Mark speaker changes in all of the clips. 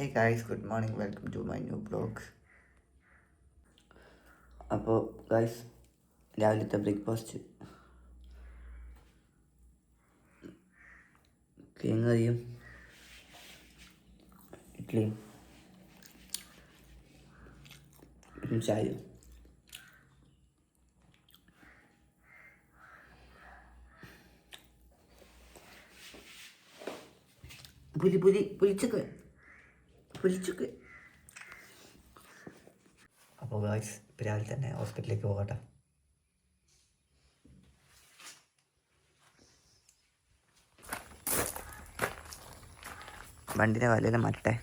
Speaker 1: Hey guys, good morning. Welcome to my new vlog. അപ്പോൾ guys രാവിലത്തെ breakfast കിഴങ്ങറിയും ഇഡ്ഡലിയും ചായയും. പുലിച്ചൊക്കെ അപ്പോൾ ഗൈസ് ഇപ്പോൾ രാവിലെ തന്നെ ഹോസ്പിറ്റലിലേക്ക് പോകട്ടെ. വണ്ടിയുടെ വലയെല്ലാം മാറ്റട്ടെ.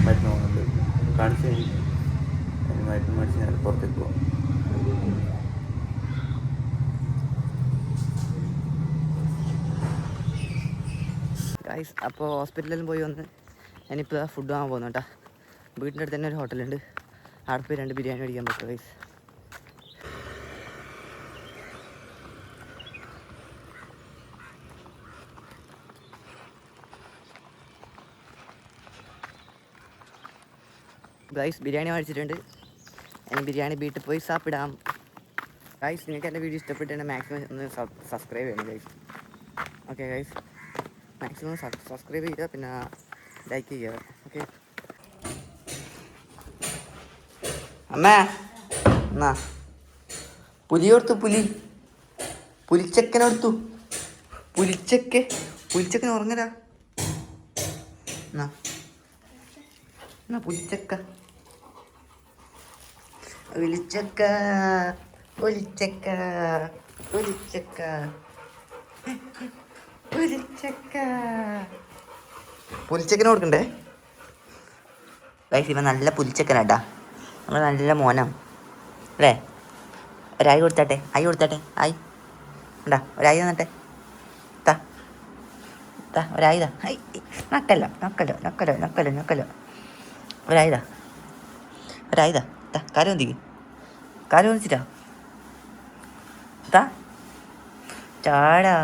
Speaker 1: മരുന്ന് പോകുന്നുണ്ട്, കാണിച്ച് മരുന്ന് മേടിച്ച് ഞാൻ പുറത്തേക്ക് പോകും. ഗൈസ് അപ്പോൾ ഹോസ്പിറ്റലിലും പോയി വന്ന് ഞാനിപ്പോൾ ഫുഡ് വാങ്ങാൻ പോകുന്നു കേട്ടോ. വീട്ടിൻ്റെ അടുത്ത് തന്നെ ഒരു ഹോട്ടലുണ്ട്, അവിടെ പോയി 2 ബിരിയാണി മേടിക്കാൻ പറ്റും ഗൈസ്. ഗൈസ് ബിരിയാണി മേടിച്ചിട്ടുണ്ട്. ഇനി ബിരിയാണി വീട്ടിൽ പോയി സാപ്പിടാം. ഗൈസ് നിങ്ങൾക്ക് എൻ്റെ വീഡിയോ ഇഷ്ടപ്പെട്ടുണ്ടെങ്കിൽ മാക്സിമം ഒന്ന് സബ്സ്ക്രൈബ് ചെയ്യണം guys. Okay guys, maximum subscribe ചെയ്യുക, പിന്നെ ലൈക്ക് ചെയ്യുക. ഓക്കെ അമ്മേ എന്നാ പുലിയോർത്തു, പുലിച്ചക്കനോർത്തു, പുലിച്ചക്കൻ ഉറങ്ങരാ. എന്നാ പുലിച്ചക്ക ഒലിച്ചക്ക ഒലിച്ചക്ക ഒലിച്ചക്ക ഒലിച്ചക്ക. പുലിച്ചക്കന് കൊടുക്കണ്ടേ ഗൈസ്? ഇവൻ നല്ല പുലിച്ചക്കനാട്ടാ, നമ്മൾ നല്ല മോനം അല്ലേ? ഒരായി കൊടുത്താട്ടെ, ആയി കൊടുത്താട്ടെ, ആയി ഉണ്ടാ, ഒരായി തന്നട്ടെ, താ ഒരായിതാ. നക്കല്ലോ ഒരായിതാ കാര്യം എന്തിക്ക്, കാര്യം ഒന്നിച്ചിട്ടാ താ ചാടാ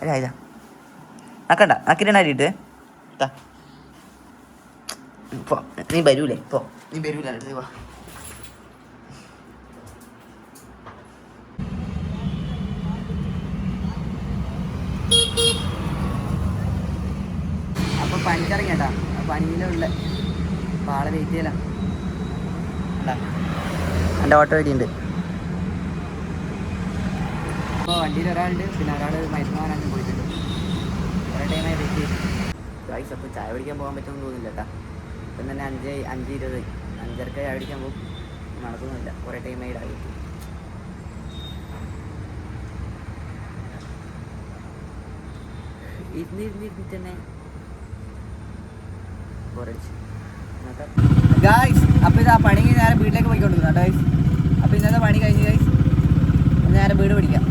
Speaker 1: ഒരായിതാ. നക്കണ്ട, നക്കിട്ടായിട്ട് താ. പോ, നീ വരൂലേ, പോ, നീ വരൂല. വാ അപ്പോൾ പണിക്കിറങ്ങി കേട്ടാ. പണിയിലുള്ള അപ്പോൾ ആളെ വെയിറ്റ് ചെയ്യല. എൻ്റെ ഓട്ടോ വേണ്ടിയുണ്ട്. അപ്പോൾ വണ്ടിയിൽ ഒരാളുണ്ട്, പിന്നെ ഒരാൾ മരുന്ന് വാങ്ങാനും പോയിട്ടുണ്ട്. കുറേ ടൈമായി വെയിറ്റ് ചെയ്തു ഗൈസ്. അപ്പോൾ ചായ പിടിക്കാൻ പോകാൻ പറ്റുമെന്ന് തോന്നുന്നില്ല കേട്ടോ. ഇപ്പം തന്നെ 5:20, 5:30 ചായ പിടിക്കാൻ പോകും, നടക്കുന്നില്ല. കുറേ ടൈമായി ഇടായി. ഇരുന്നിരുന്നിരുന്നിട്ട് തന്നെ ഗൈസ്. അപ്പോൾ ഇത് ആ പണി നേരെ വീട്ടിലേക്ക് പോയിക്കൊണ്ടിരിക്കുന്നു കേട്ടോ ഗൈസ്. അപ്പോൾ ഇന്നത്തെ പണി കഴിഞ്ഞ് ഗൈസ്, നേരെ വീട് പിടിക്കാം.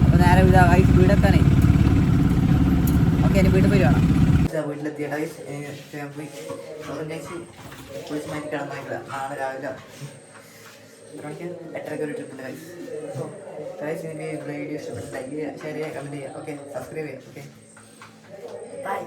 Speaker 1: അപ്പോൾ നേരെ ഇതാ ഗൈസ്, വീടെത്താനേ. ഓക്കെ, ഇനി വീട്ടിൽ പോയി വേണം. വീട്ടിലെത്തിയ ഗൈസ്, പോയി കുളിച്ച് മാറ്റി കിടന്നില്ല. നാളെ രാവിലെ 8:30 ഒരു ട്രിപ്പുണ്ട് ഗൈസ്. ഗൈസ് നിങ്ങൾക്ക് വീഡിയോ ഇഷ്ടപ്പെട്ട് ലൈക്ക് ചെയ്യുക, ഷെയർ ചെയ്യുക, കമൻറ്റ് ചെയ്യുക. ഓക്കെ, സബ്സ്ക്രൈബ് ചെയ്യുക. Okay, bye.